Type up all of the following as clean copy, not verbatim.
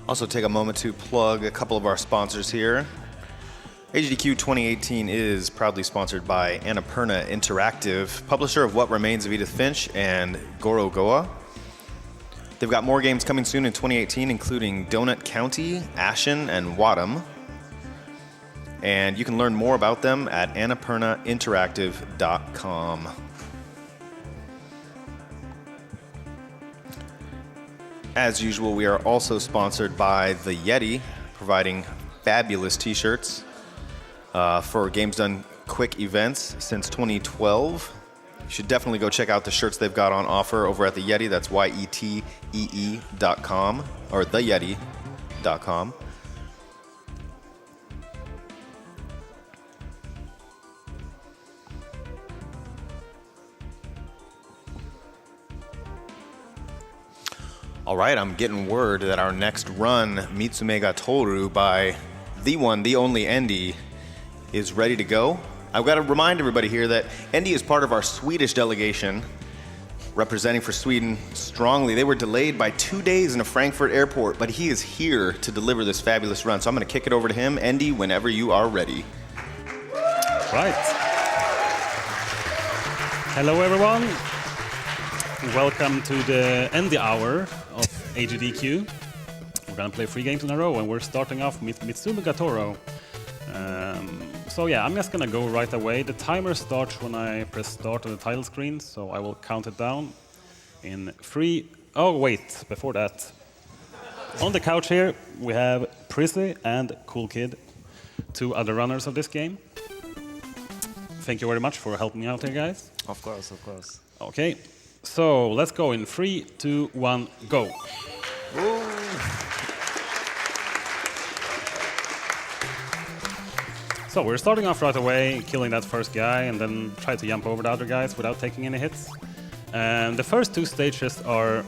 Also take a moment to plug a couple of our sponsors here. AGDQ 2018 is proudly sponsored by Annapurna Interactive, publisher of What Remains of Edith Finch and Goro Goa. They've got more games coming soon in 2018, including Donut County, Ashen, and Wadham. And you can learn more about them at annapurnainteractive.com. As usual, we are also sponsored by The Yeti, providing fabulous t-shirts for Games Done Quick events since 2012. You should definitely go check out the shirts they've got on offer over at The Yeti. That's YETEE.com or theyeti.com. All right, I'm getting word that our next run, Mitsume ga Tooru by the one, the only Endy, is ready to go. I've got to remind everybody here that Endy is part of our Swedish delegation, representing for Sweden strongly. They were delayed by 2 days in a Frankfurt airport, but he is here to deliver this fabulous run. So I'm going to kick it over to him. Endy, whenever you are ready. Right. Hello, everyone. Welcome to the Endy Hour of AGDQ. We're gonna play 3 games in a row, and we're starting off with Mitsume ga Tooru. So yeah, I'm just gonna go right away. The timer starts when I press start on the title screen, so I will count it down in 3. Oh wait, before that. On the couch here, we have Prissy and Cool Kid, 2 other runners of this game. Thank you very much for helping me out here, guys. Of course, of course. Okay. So let's go in 3, 2, 1, go. Ooh. So we're starting off right away, killing that first guy, and then try to jump over the other guys without taking any hits. And the first 2 stages are...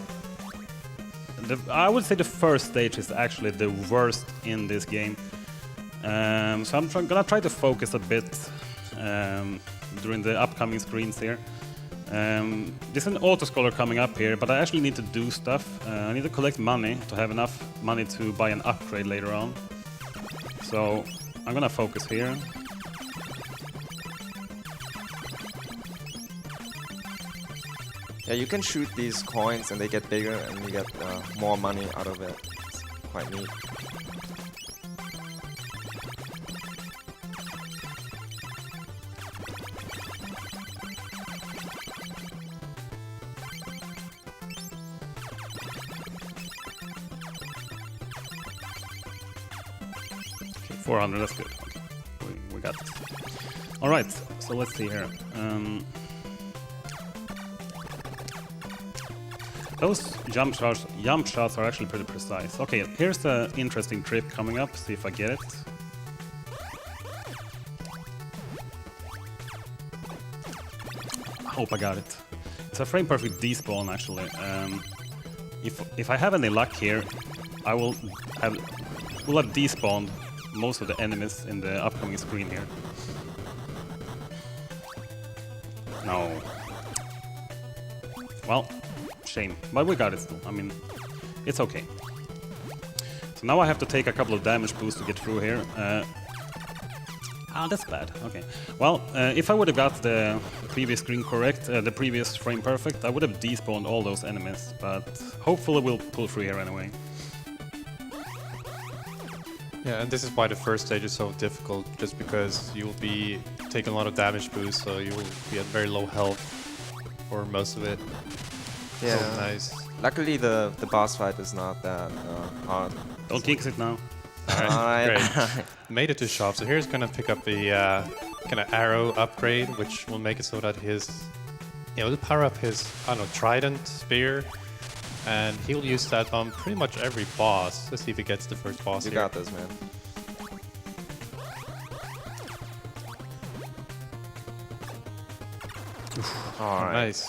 I would say the first stage is actually the worst in this game. So I'm gonna try to focus a bit during the upcoming screens here. There's an autoscroller coming up here, but I actually need to do stuff. I need to collect money to have enough money to buy an upgrade later on. So I'm gonna focus here. Yeah, you can shoot these coins and they get bigger and you get more money out of it. It's quite neat. Okay, 400, that's good. Okay, we got it. All right, so let's see here. Those jump shots are actually pretty precise. Okay, here's the interesting trick coming up. See if I get it. I hope I got it. It's a frame perfect despawn actually. If I have any luck here, I will have despawned most of the enemies in the upcoming screen here. No. Well, shame, but we got it still. I mean, it's okay. So now I have to take a couple of damage boosts to get through here. That's bad. Okay. Well, if I would have got the previous screen correct, the previous frame perfect, I would have despawned all those enemies, but hopefully we'll pull through here anyway. Yeah, and this is why the first stage is so difficult, just because you'll be taking a lot of damage boosts, so you will be at very low health for most of it. Yeah. So nice. Luckily, the boss fight is not that hard. Don't jinx it now. Alright. Great. Made it to shop, so here's gonna pick up the kind of arrow upgrade, which will make it so that his, it'll power up his, I don't know, trident, spear, and he'll use that on pretty much every boss. Let's see if he gets the first boss You here. got this, man. Alright. Nice.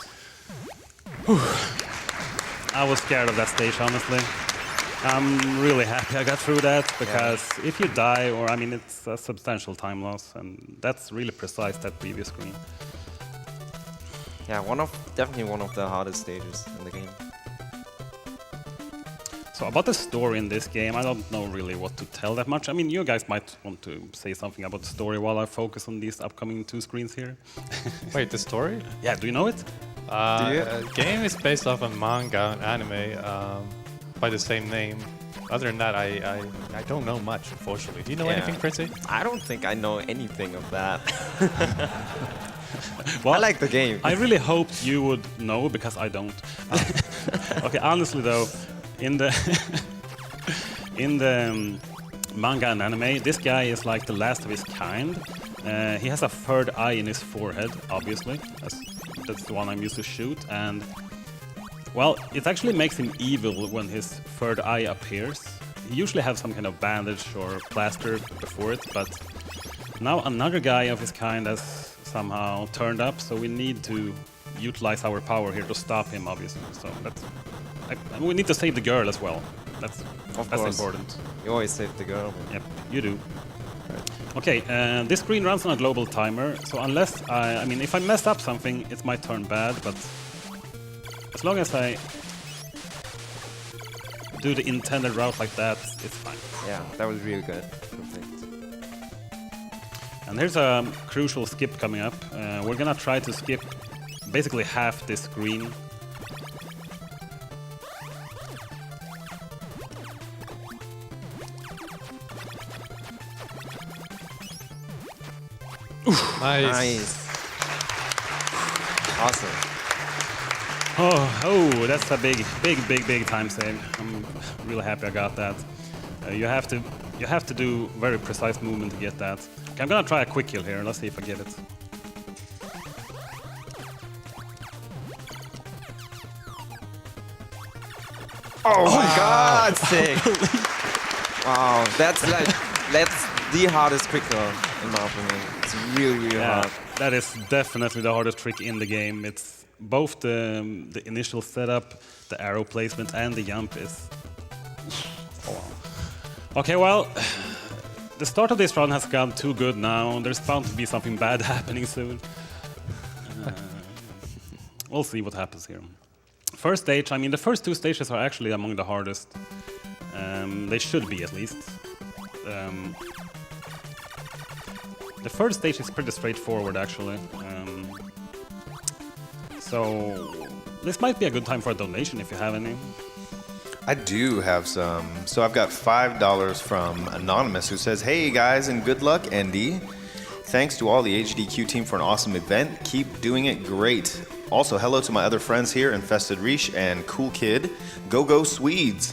I was scared of that stage, honestly. I'm really happy I got through that, because if you die, or I mean, it's a substantial time loss, and that's really precise, that previous screen. Yeah, definitely one of the hardest stages in the game. So about the story in this game, I don't know really what to tell that much. I mean, you guys might want to say something about the story while I focus on these upcoming 2 screens here. Wait, the story? Yeah, do you know it? Game is based off a manga and anime by the same name. Other than that, I don't know much, unfortunately. Do you know Yeah. anything, Princey? I don't think I know anything of that. Well, I like the game. I really hoped you would know because I don't. Okay, honestly though, in the manga and anime, this guy is like the last of his kind. He has a third eye in his forehead, obviously. That's the one I'm used to shoot, and well, it actually makes him evil when his third eye appears. He usually has some kind of bandage or plaster before it, but now another guy of his kind has somehow turned up, so we need to utilize our power here to stop him, obviously. So that's, we need to save the girl as well. That's course. important. You always save the girl. Yep, you do. Okay, this screen runs on a global timer, so unless I mean, if I mess up something, it's my turn bad, but as long as I do the intended route like that, it's fine. Yeah, that was really good. Perfect. And there's a crucial skip coming up. We're gonna try to skip basically half this screen. Nice. Awesome. Oh, that's a big time save. I'm really happy I got that. You have to do very precise movement to get that. Okay, I'm gonna try a quick kill here. Let's see if I get it. Oh my god, sick! Wow, that's the hardest quick kill in my opinion. It's really hard. That is definitely the hardest trick in the game. It's both the initial setup, the arrow placement, and the jump is. Oh, wow. Okay, well, the start of this run has gone too good now. There's bound to be something bad happening soon. We'll see what happens here. First stage, I mean, the first 2 stages are actually among the hardest. They should be, at least. The first stage is pretty straightforward, actually. So this might be a good time for a donation if you have any. I do have some. So I've got $5 from Anonymous, who says, "Hey guys, and good luck, Endy. Thanks to all the AGDQ team for an awesome event. Keep doing it great. Also, hello to my other friends here, Infested Reach and Cool Kid. Go Swedes.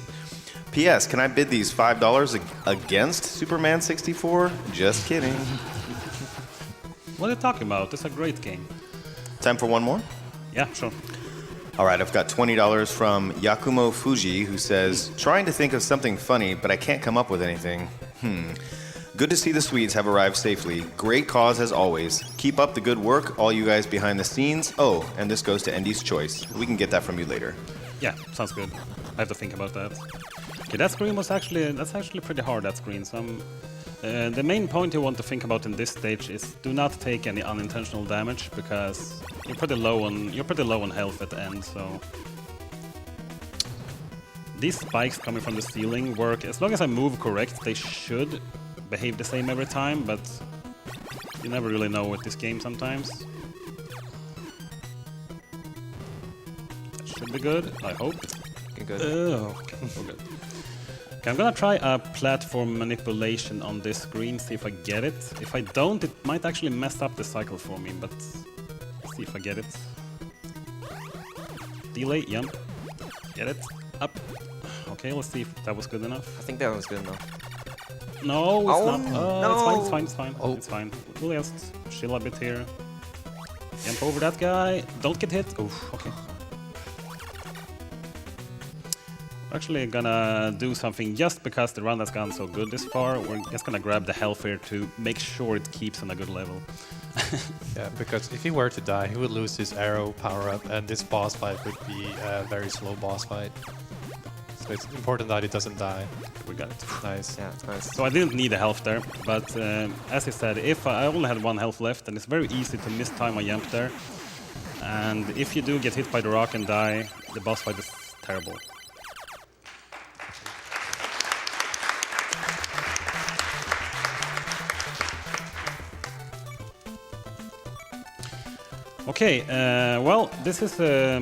P.S. Can I bid these $5 against Superman 64? Just kidding." What are you talking about? It's a great game. Time for one more? Yeah, sure. All right, I've got $20 from Yakumo Fuji, who says, "Trying to think of something funny, but I can't come up with anything. Good to see the Swedes have arrived safely. Great cause as always. Keep up the good work, all you guys behind the scenes. Oh, and this goes to Endy's Choice. We can get that from you later." Yeah, sounds good. I have to think about that. Okay, that screen was that's actually pretty hard, that screen. So the main point you want to think about in this stage is do not take any unintentional damage, because you're pretty low on health at the end. So these spikes coming from the ceiling work as long as I move correct. They should behave the same every time, but you never really know with this game sometimes. That should be good, I hope. Okay, good. Okay, so good. Okay, I'm gonna try a platform manipulation on this screen, see if I get it. If I don't, it might actually mess up the cycle for me, but let's see if I get it. Delay, jump. Get it. Up. Okay, let's see if that was good enough. I think that was good enough. No, it's Oh, not. no. It's fine. Oh. It's fine. We'll just chill a bit here. Jump over that guy. Don't get hit. Oof, okay. We're actually gonna do something just because the run has gone so good this far. We're just gonna grab the health here to make sure it keeps on a good level. Yeah, because if he were to die, he would lose his arrow power-up, and this boss fight would be a very slow boss fight. So it's important that he doesn't die. We got it. Nice. Yeah, it's nice. So I didn't need a health there, but as I said, if I only had 1 health left, then it's very easy to mistime a jump there. And if you do get hit by the rock and die, the boss fight is terrible. Okay, well, this is the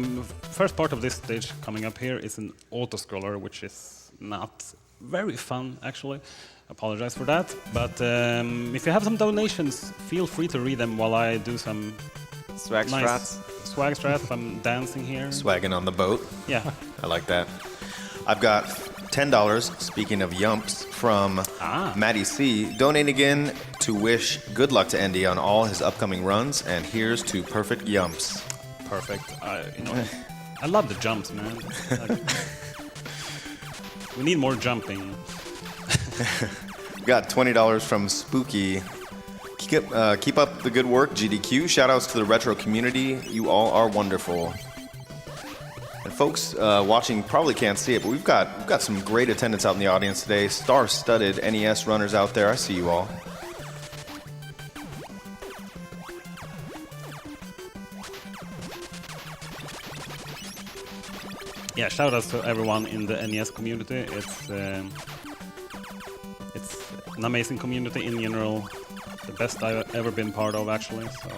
first part of this stage coming up here is an auto-scroller, which is not very fun, actually. Apologize for that. But if you have some donations, feel free to read them while I do some Swag nice strats. swag strats. I'm dancing here. Swagging on the boat. Yeah. I like that. I've got $10, speaking of yumps, from Maddie C. Donate again to wish good luck to Endy on all his upcoming runs, and here's to perfect yumps. Perfect. I love the jumps, man. Like, we need more jumping. Got $20 from Spooky. Keep up the good work, GDQ. Shoutouts to the retro community. You all are wonderful. And folks watching probably can't see it, but we've got some great attendance out in the audience today. Star-studded NES runners out there. I see you all. Yeah, shoutouts to everyone in the NES community. It's an amazing community in general. The best I've ever been part of, actually. So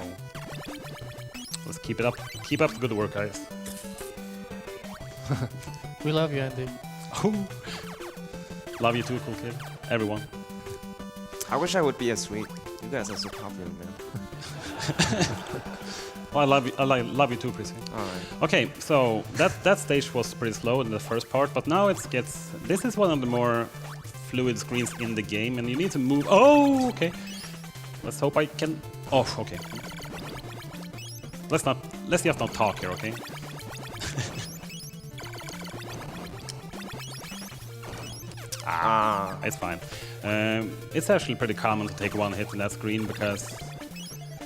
let's keep it up. Keep up the good work, guys. We love you, Andy. Love you too, cool kid. Everyone. I wish I would be as sweet. You guys are so popular, man. Well, I love you. Love you too, Prissy. All right. Okay, so that stage was pretty slow in the first part, but now it gets. This is one of the more fluid screens in the game, and you need to move. Oh, okay. Let's hope I can. Oh, okay. Let's just not talk here, okay? It's fine. It's actually pretty common to take one hit in that screen because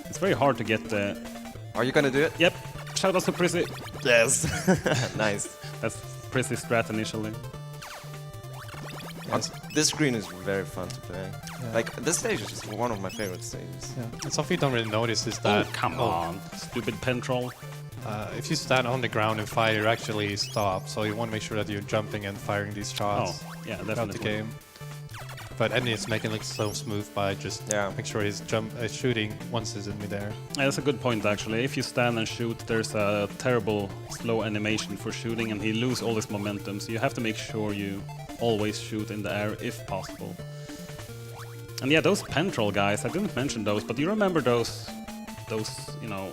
it's very hard to get the. Are you gonna do it? Yep. Shout out to Prissy. Yes. Nice. That's Prissy's strat initially. This screen is very fun to play. Yeah. Like, this stage is just one of my favorite stages. Yeah. And something you don't really notice is Oh, that come on, stupid pen troll. if you stand on the ground and fire, you actually stop. So you want to make sure that you're jumping and firing these shots Oh, yeah, throughout the definitely. game. But Andy is making it look so smooth by just make sure he's shooting once he's in midair. Yeah, that's a good point, actually. If you stand and shoot, there's a terrible slow animation for shooting, and he loses all his momentum. So you have to make sure you always shoot in the air if possible. And yeah, those pen troll guys, I didn't mention those, but do you remember those, you know,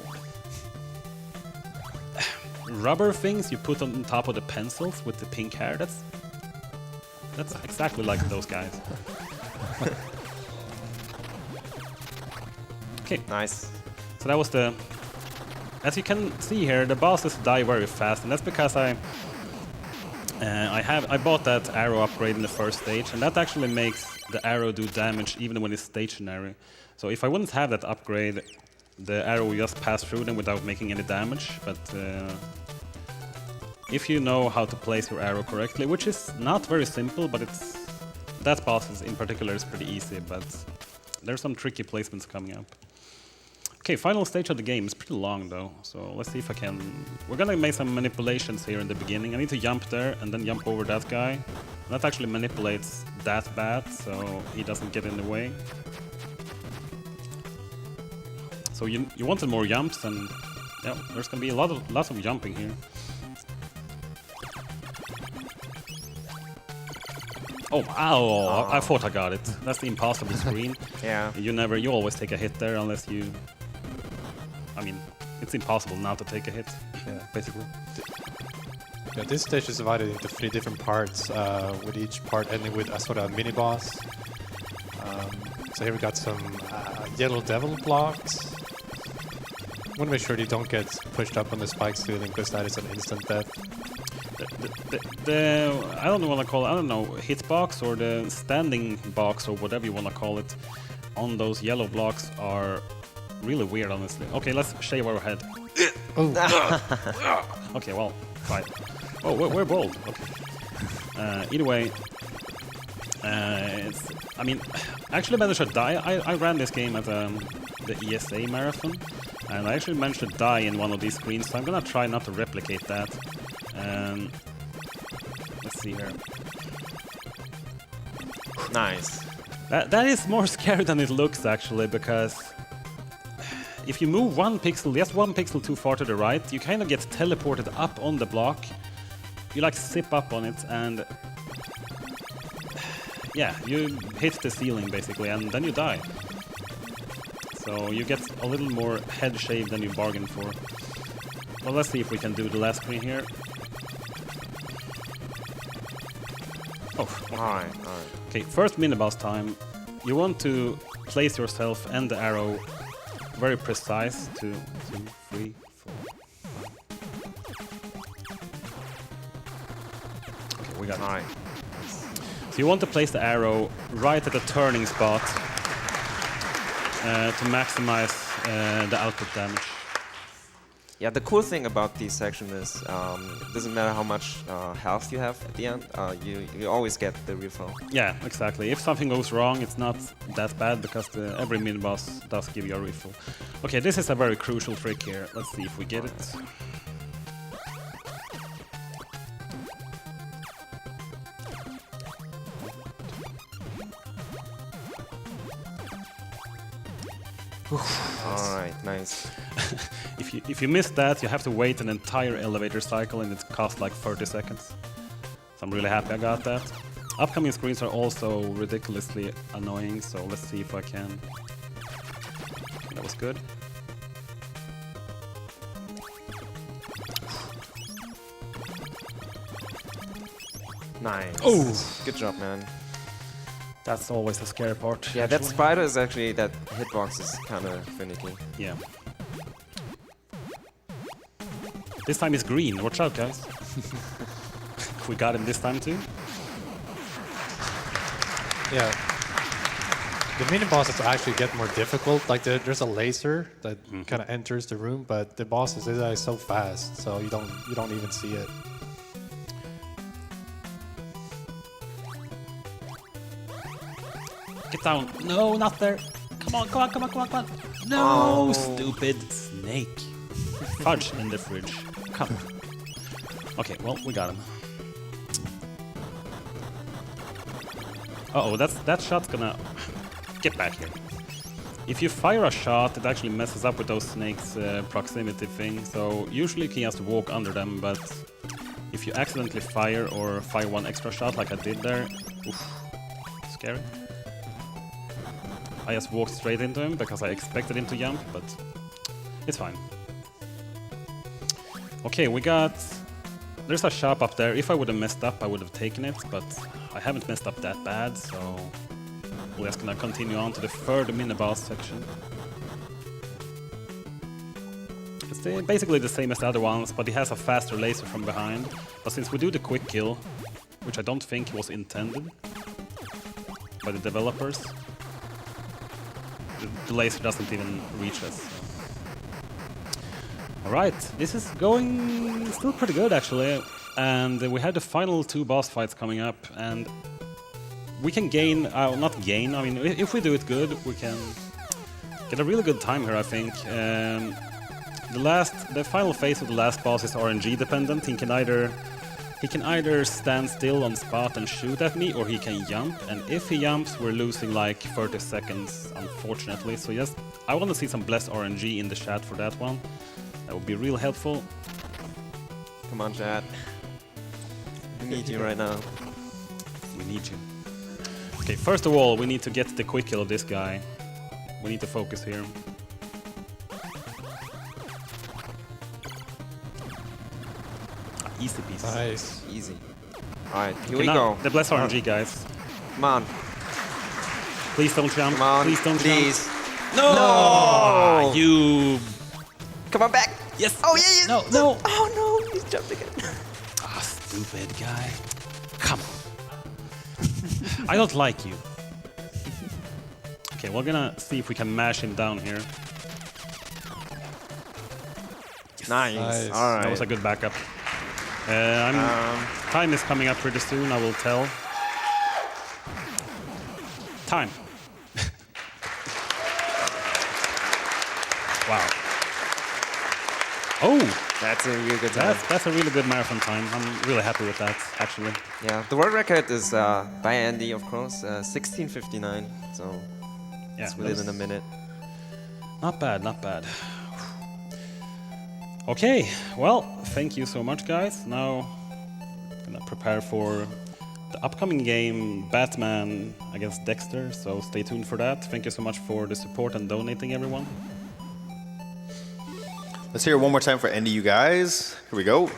rubber things you put on top of the pencils with the pink hair? That's exactly like those guys. Okay. Nice. So that was the... As you can see here, the bosses die very fast, and that's because I bought that arrow upgrade in the first stage, and that actually makes the arrow do damage even when it's stationary. So if I wouldn't have that upgrade, the arrow will just pass through them without making any damage. But if you know how to place your arrow correctly, which is not very simple, but that boss in particular is pretty easy, but there's some tricky placements coming up. Okay, final stage of the game is pretty long though, so let's see if I can... We're gonna make some manipulations here in the beginning. I need to jump there and then jump over that guy. That actually manipulates that bat, so he doesn't get in the way. So you wanted more jumps, and yeah, there's gonna be lots of jumping here. Oh, ow! I thought I got it. That's the impossible screen. Yeah. You always take a hit there unless you... I mean, it's impossible not to take a hit, basically. Yeah, this stage is divided into 3 different parts, with each part ending with a sort of mini-boss. So here we got some yellow devil blocks. I want to make sure you don't get pushed up on the spike ceiling, because that is an instant death. I don't know what I call it, I don't know, hitbox or the standing box or whatever you want to call it on those yellow blocks are really weird, honestly. Okay, let's shave our head. Okay, well, fine. Oh, we're bold. Okay. Either way, I mean, I actually managed to die. I ran this game at the ESA marathon, and I actually managed to die in one of these screens, so I'm gonna try not to replicate that. Let's see here. Nice. That is more scary than it looks, actually, because if you move 1 pixel, just 1 pixel too far to the right, you kind of get teleported up on the block. You like zip up on it and yeah, you hit the ceiling basically and then you die. So you get a little more head shave than you bargained for. Well, let's see if we can do the last screen here. Oh, Alright. okay, first mini-boss time. You want to place yourself and the arrow very precise. 2, 2, 3, 4. Okay, we got it. Alright. So you want to place the arrow right at the turning spot to maximize the output damage. Yeah, the cool thing about this section is it doesn't matter how much health you have at the end, you always get the refill. Yeah, exactly. If something goes wrong, it's not that bad because every mini-boss does give you a refill. Okay, this is a very crucial trick here. Let's see if we get it. Alright, nice. If you miss that, you have to wait an entire elevator cycle and it costs like 30 seconds. So I'm really happy I got that. Upcoming screens are also ridiculously annoying, so let's see if I can. That was good. Nice. Oh! Good job, man. That's always the scary part. Yeah, that actually. spider is actually, that hitbox is kind of finicky. Yeah. This time it's green. Watch out, guys. We got him this time too. Yeah. The mini bosses actually get more difficult. Like there's a laser that kind of enters the room, but the bosses is so fast, so you don't even see it. Get down. No, not there. Come on, come on, come on, come on, come on. No, Oh. stupid snake. Fudge in the fridge. Come. Okay, well, we got him. Uh-oh, that shot's gonna... Get back here. If you fire a shot, it actually messes up with those snakes' proximity thing, so usually you can just walk under them, but if you accidentally fire or fire one extra shot like I did there, oof, scary. I just walked straight into him because I expected him to jump, but it's fine. Okay, we got... There's a shop up there. If I would have messed up, I would have taken it, but I haven't messed up that bad, so we're just gonna continue on to the third mini-boss section. It's basically the same as the other ones, but he has a faster laser from behind. But since we do the quick kill, which I don't think was intended by the developers, the laser doesn't even reach us. So. Alright, this is going still pretty good actually, and we have the final two boss fights coming up, and we can gain, not gain, I mean, if we do it good, we can get a really good time here, I think. The final phase of the last boss is RNG dependent. He can either stand still on spot and shoot at me, or he can jump, and if he jumps, we're losing like 30 seconds, unfortunately. So yes, I want to see some blessed RNG in the chat for that one. That would be real helpful. Come on, chat. We need you right now. We need you. Okay, first of all, we need to get the quick kill of this guy. We need to focus here. Easy piece. Nice. Easy. Alright, here Okay, we now, go. the blessed RNG, guys. Come on. Please don't jump. Come on. Please don't Please. jump. No! You... Come on back. Yes! Oh, yeah, yeah. No, no! Oh, no. He's jumped again. Ah, stupid guy. Come on. I don't like you. Okay, we're gonna see if we can mash him down here. Nice. Nice. Alright. That was a good backup. Time is coming up pretty soon, I will tell. Time. Wow. Oh! That's a really good time. That's a really good marathon time. I'm really happy with that, actually. Yeah, the world record is by Andy, of course, 16:59. So Yeah, it's within a minute. Not bad, not bad. Okay, well, thank you so much, guys. Now, gonna prepare for the upcoming game, Batman against Dexter, so stay tuned for that. Thank you so much for the support and donating, everyone. Let's hear it one more time for Endy, you guys. Here we go.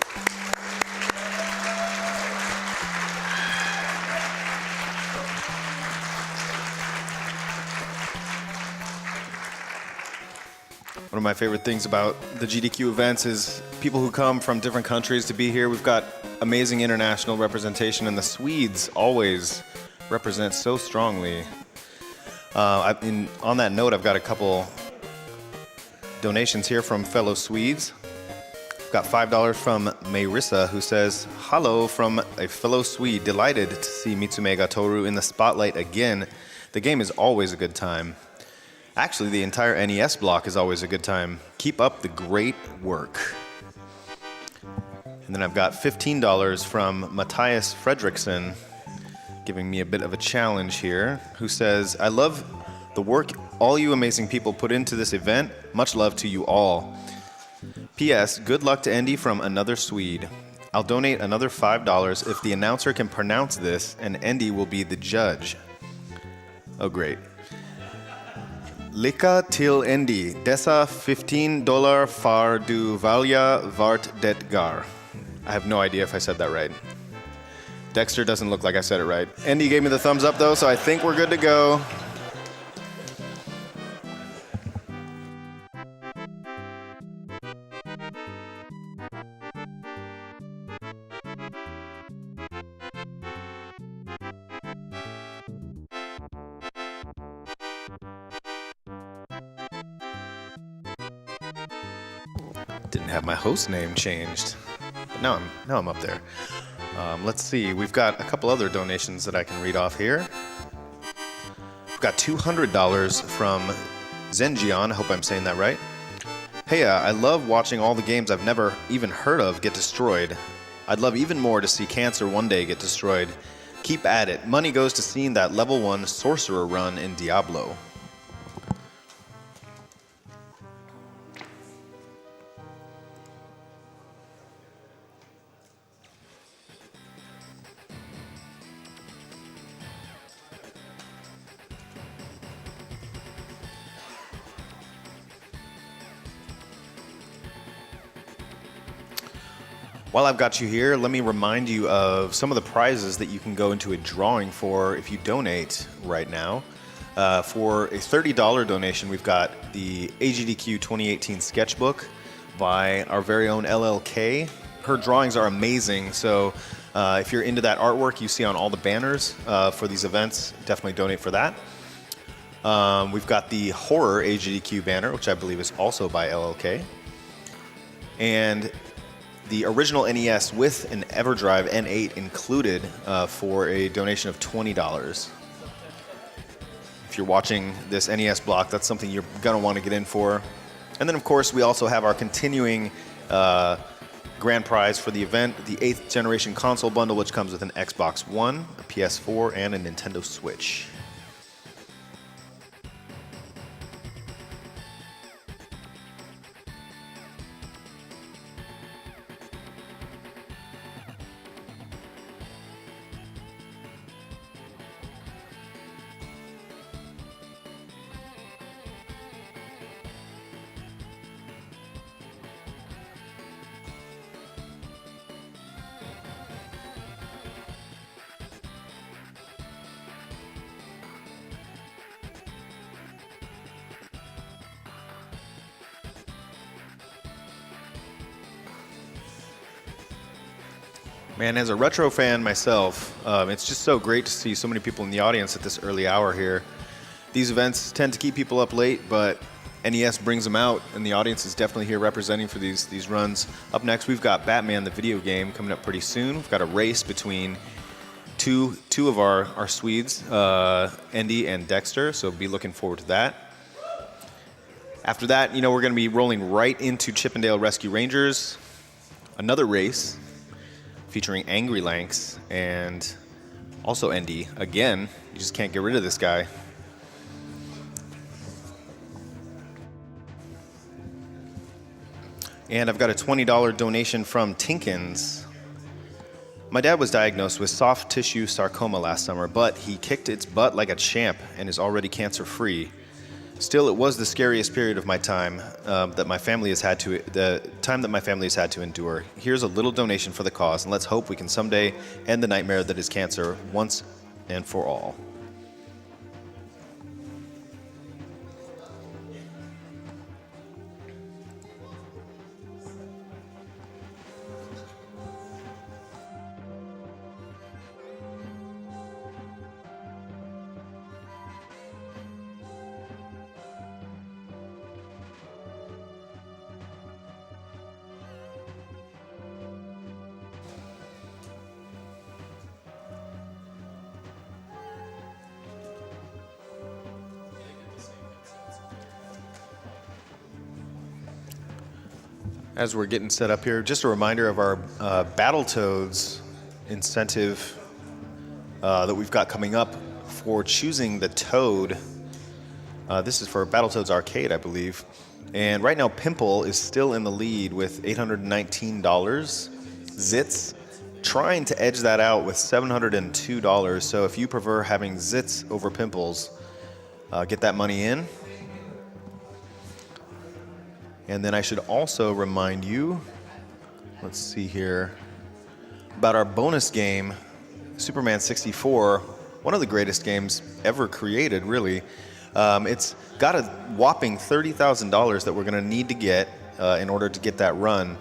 One of my favorite things about the GDQ events is people who come from different countries to be here. We've got amazing international representation, and the Swedes always represent so strongly. On that note, I've got a couple donations here from fellow Swedes. I've got $5 from Marissa, who says, "Hello from a fellow Swede. Delighted to see Mitsume ga Tooru in the spotlight again. The game is always a good time. Actually, the entire NES block is always a good time. Keep up the great work." And then I've got $15 from Matthias Fredriksson, giving me a bit of a challenge here, who says, "I love the work all you amazing people put into this event. Much love to you all. P.S. Good luck to Endy from another Swede. I'll donate another $5 if the announcer can pronounce this, and Endy will be the judge." Oh, great. Lycka till Endy. Dessa $15 för du välja vart det går. I have no idea if I said that right. Dexter doesn't look like I said it right. Endy gave me the thumbs up though, so I think we're good to go. Didn't have my host name changed, but now I'm up there. Let's see, we've got a couple other donations that I can read off here. We've got $200 from Zenjian, I hope I'm saying that right. "Hey, I love watching all the games I've never even heard of get destroyed. I'd love even more to see Cancer one day get destroyed. Keep at it. Money goes to seeing that level 1 sorcerer run in Diablo." While I've got you here, let me remind you of some of the prizes that you can go into a drawing for if you donate right now. For a $30 donation, we've got the AGDQ 2018 sketchbook by our very own LLK. Her drawings are amazing, so if you're into that artwork you see on all the banners for these events, definitely donate for that. We've got the horror AGDQ banner, which I believe is also by LLK. And the original NES with an EverDrive N8 included for a donation of $20. If you're watching this NES block, that's something you're going to want to get in for. And then, of course, we also have our continuing grand prize for the event, the 8th generation console bundle, which comes with an Xbox One, a PS4, and a Nintendo Switch. Man, as a retro fan myself, it's just so great to see so many people in the audience at this early hour here. These events tend to keep people up late, but NES brings them out, and the audience is definitely here representing for these runs. Up next, we've got Batman the video game coming up pretty soon. We've got a race between two of our Swedes, Endy and Dexter, so be looking forward to that. After that, we're going to be rolling right into Chippendale Rescue Rangers, another race featuring Angry Lanks and also Endy. Again, you just can't get rid of this guy. And I've got a $20 donation from Tinkins. My dad was diagnosed with soft tissue sarcoma last summer, but he kicked its butt like a champ and is already cancer-free. Still, it was the scariest period of my time that my family has had to endure. Here's a little donation for the cause, and let's hope we can someday end the nightmare that is cancer once and for all. As we're getting set up here, just a reminder of our Battletoads incentive that we've got coming up for choosing the Toad. This is for Battletoads Arcade, I believe. And right now, Pimple is still in the lead with $819. Zitz trying to edge that out with $702. So if you prefer having Zitz over Pimples, get that money in. And then I should also remind you, let's see here, about our bonus game, Superman 64, one of the greatest games ever created, really. It's got a whopping $30,000 that we're going to need to get in order to get that run.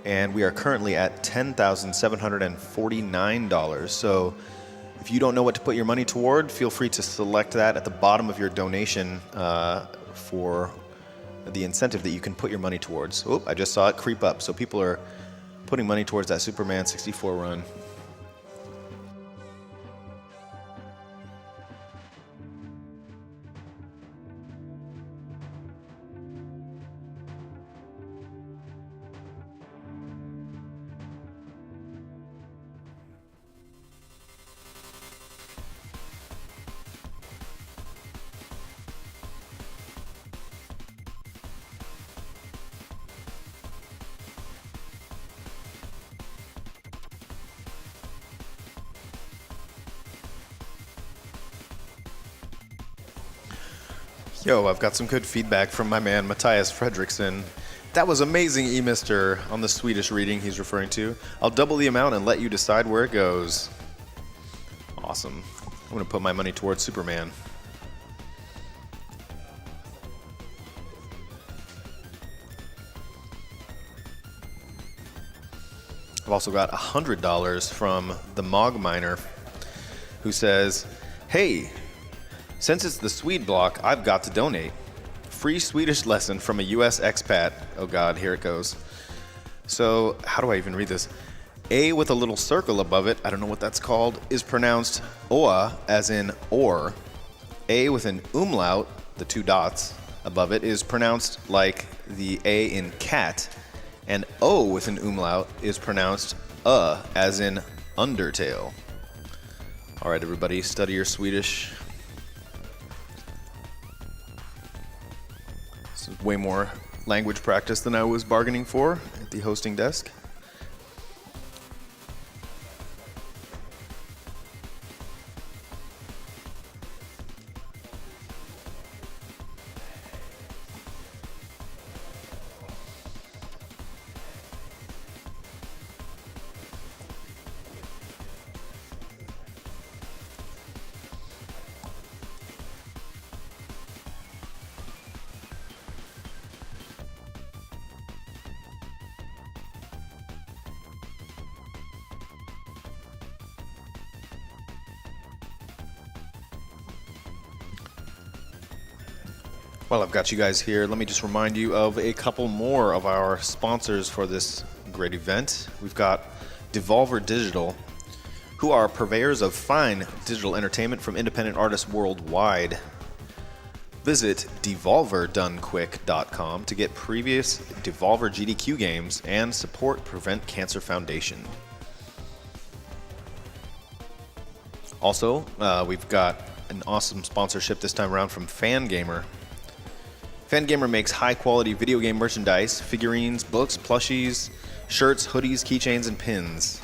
And we are currently at $10,749. So if you don't know what to put your money toward, feel free to select that at the bottom of your donation for the incentive that you can put your money towards. Oh, I just saw it creep up. So people are putting money towards that Superman 64 run. Yo, I've got some good feedback from my man Matthias Fredriksson. That was amazing, E-Mister, on the Swedish reading he's referring to. I'll double the amount and let you decide where it goes. Awesome. I'm going to put my money towards Superman. I've also got $100 from the Mog Miner, who says, "Hey, since it's the Swede block, I've got to donate. Free Swedish lesson from a US expat." Oh God, here it goes. So, how do I even read this? A with a little circle above it, I don't know what that's called, is pronounced oa, as in or. A with an umlaut, the two dots above it, is pronounced like the A in cat. And O with an umlaut is pronounced as in Undertale. All right, everybody, study your Swedish. This is way more language practice than I was bargaining for at the hosting desk. While I've got you guys here, let me just remind you of a couple more of our sponsors for this great event. We've got Devolver Digital, who are purveyors of fine digital entertainment from independent artists worldwide. Visit devolverdonequick.com to get previous Devolver GDQ games and support Prevent Cancer Foundation. Also, we've got an awesome sponsorship this time around from Fangamer. Fangamer makes high-quality video game merchandise, figurines, books, plushies, shirts, hoodies, keychains, and pins.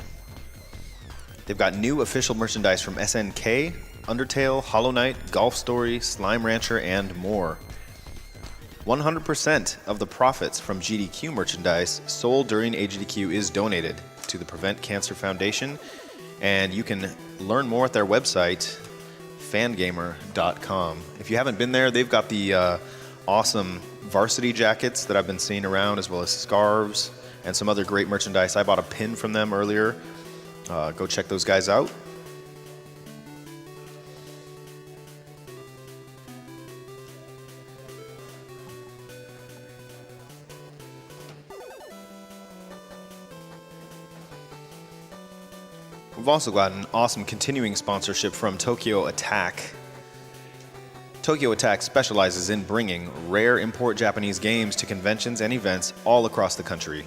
They've got new official merchandise from SNK, Undertale, Hollow Knight, Golf Story, Slime Rancher, and more. 100% of the profits from GDQ merchandise sold during AGDQ is donated to the Prevent Cancer Foundation, and you can learn more at their website, fangamer.com. If you haven't been there, they've got the awesome varsity jackets that I've been seeing around, as well as scarves and some other great merchandise. I bought a pin from them earlier. Go check those guys out. We've also got an awesome continuing sponsorship from Tokyo Attack. Tokyo Attack specializes in bringing rare import Japanese games to conventions and events all across the country,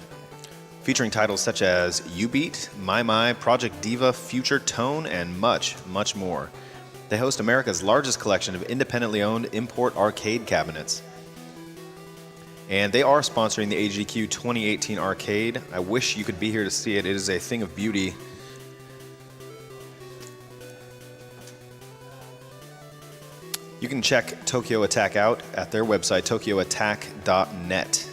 featuring titles such as U-Beat, My, Project Diva, Future Tone, and much, much more. They host America's largest collection of independently owned import arcade cabinets. And they are sponsoring the AGDQ 2018 arcade. I wish you could be here to see it. It is a thing of beauty. You can check Tokyo Attack out at their website, tokyoattack.net.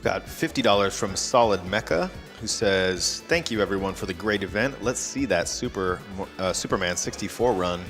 Got $50 from Solid Mecha, who says, "Thank you everyone for the great event. Let's see that Superman 64 run."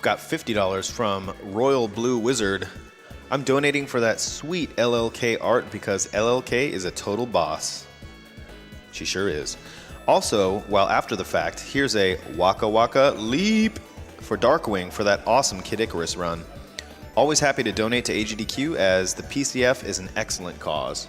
Got $50 from Royal Blue Wizard. "I'm donating for that sweet LLK art because LLK is a total boss." She sure is. Also, while after the fact, here's a Waka Waka Leap for Darkwing for that awesome Kid Icarus run. Always happy to donate to AGDQ as the PCF is an excellent cause.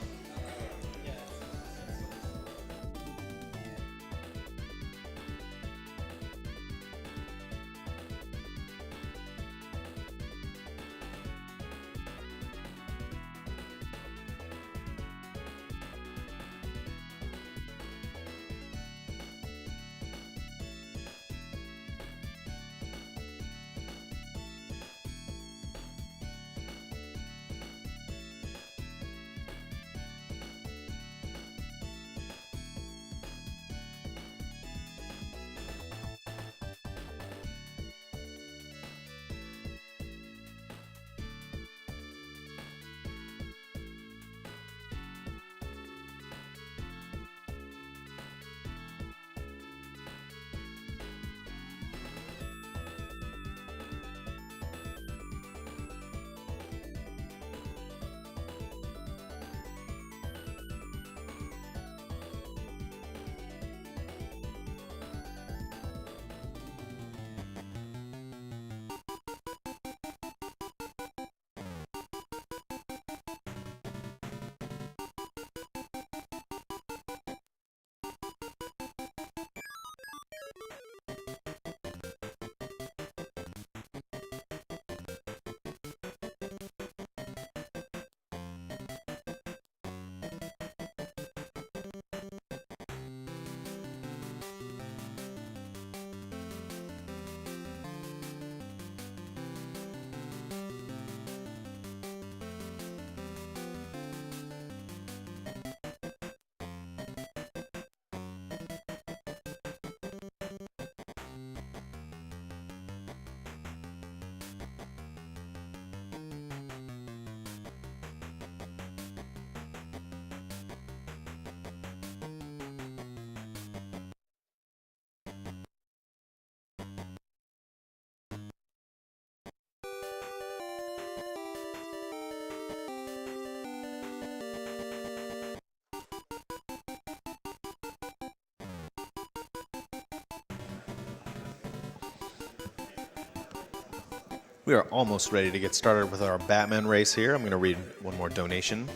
We are almost ready to get started with our Batman race here. I'm going to read one more donation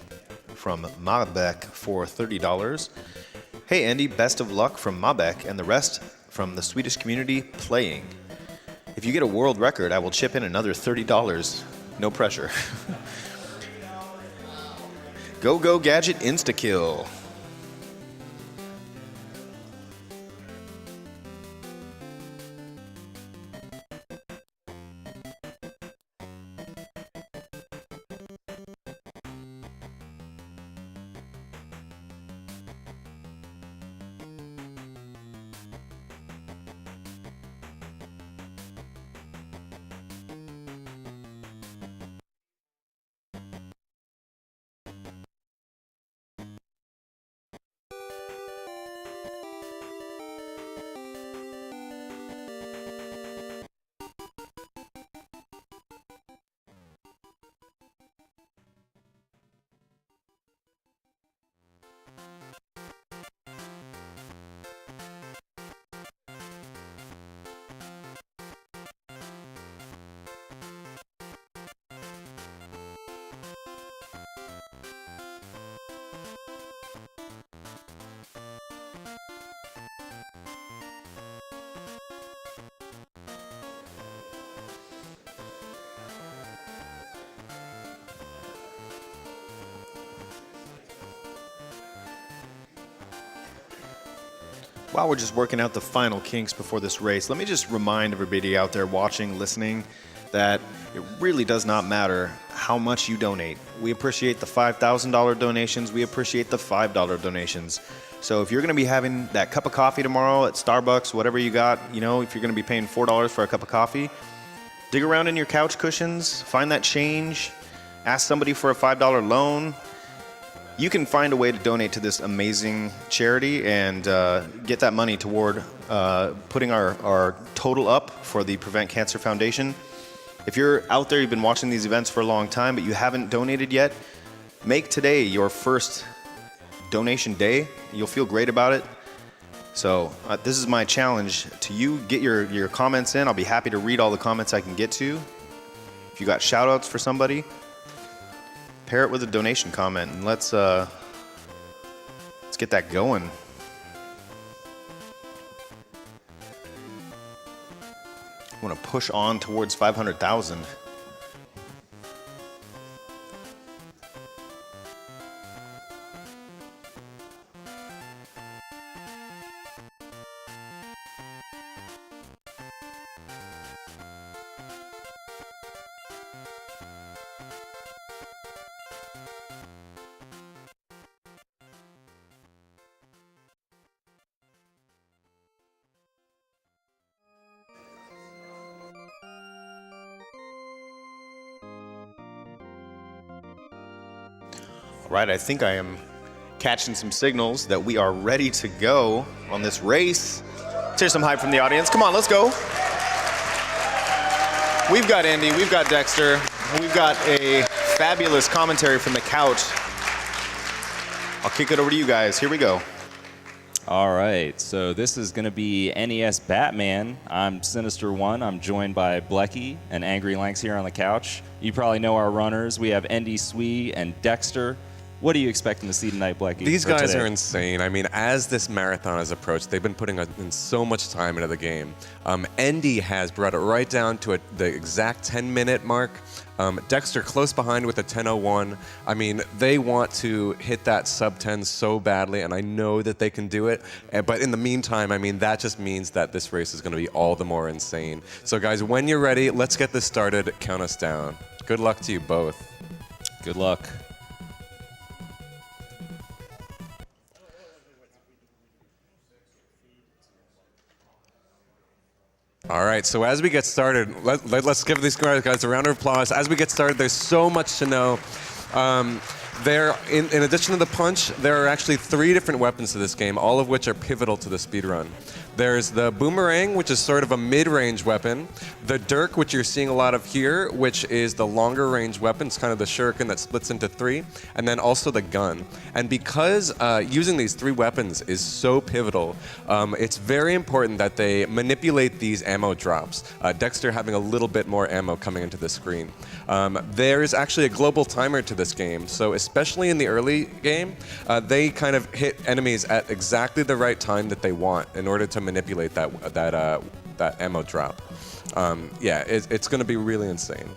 from Mabek for $30. Hey Andy, best of luck from Mabek and the rest from the Swedish community playing. If you get a world record, I will chip in another $30. No pressure. Go Gadget Insta-kill. While we're just working out the final kinks before this race, let me just remind everybody out there watching, listening, that it really does not matter how much you donate. We appreciate the $5,000 donations. We appreciate the $5 donations. So if you're going to be having that cup of coffee tomorrow at Starbucks, whatever you got, you know, if you're going to be paying $4 for a cup of coffee, dig around in your couch cushions, find that change, ask somebody for a $5 loan. You can find a way to donate to this amazing charity and get that money toward putting our total up for the Prevent Cancer Foundation. If you're out there, you've been watching these events for a long time, but you haven't donated yet, make today your first donation day. You'll feel great about it. So this is my challenge to you. Get your comments in. I'll be happy to read all the comments I can get to. If you got shout outs for somebody, pair it with a donation comment, and let's get that going. I want to push on towards 500,000. Right, I think I am catching some signals that we are ready to go on this race. Let's hear some hype from the audience. Come on, let's go. We've got Andy, we've got Dexter, we've got a fabulous commentary from the couch. I'll kick it over to you guys. Here we go. All right, so this is going to be NES Batman. I'm Sinister1. I'm joined by Blecky and Angry Lanks here on the couch. You probably know our runners. We have EndySWE and Dexter. What are you expecting to see tonight, Blecky? These guys are insane. I mean, as this marathon has approached, they've been putting in so much time into the game. Endy has brought it right down to the exact 10-minute mark. Dexter close behind with a 10:01. I mean, they want to hit that sub-10 so badly, and I know that they can do it. But in the meantime, I mean, that just means that this race is going to be all the more insane. So, guys, when you're ready, let's get this started. Count us down. Good luck to you both. Good luck. All right, so as we get started, let's give these guys a round of applause. As we get started, there's so much to know. In addition to the punch, there are actually 3 different weapons to this game, all of which are pivotal to the speedrun. There's the boomerang, which is sort of a mid-range weapon. The dirk, which you're seeing a lot of here, which is the longer range weapon. It's kind of the shuriken that splits into 3. And then also the gun. And because using these 3 weapons is so pivotal, it's very important that they manipulate these ammo drops. Dexter having a little bit more ammo coming into the screen. There is actually a global timer to this game, so especially in the early game, they kind of hit enemies at exactly the right time that they want in order to manipulate that ammo drop. Yeah, it's going to be really insane.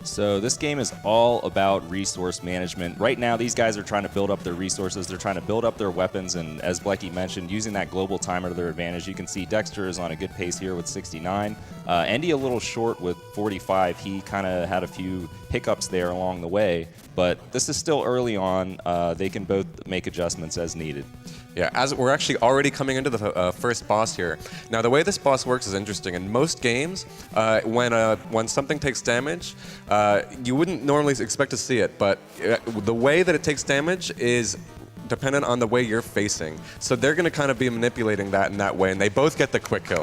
So this game is all about resource management. Right now, these guys are trying to build up their resources. They're trying to build up their weapons, and as Blecky mentioned, using that global timer to their advantage. You can see Dexter is on a good pace here with 69. Endy a little short with 45. He kind of had a few hiccups there along the way, but this is still early on. They can both make adjustments as needed. Yeah, as we're actually already coming into the first boss here. Now, the way this boss works is interesting. In most games, when something takes damage, you wouldn't normally expect to see it, but the way that it takes damage is dependent on the way you're facing. So they're going to kind of be manipulating that in that way, and they both get the quick kill.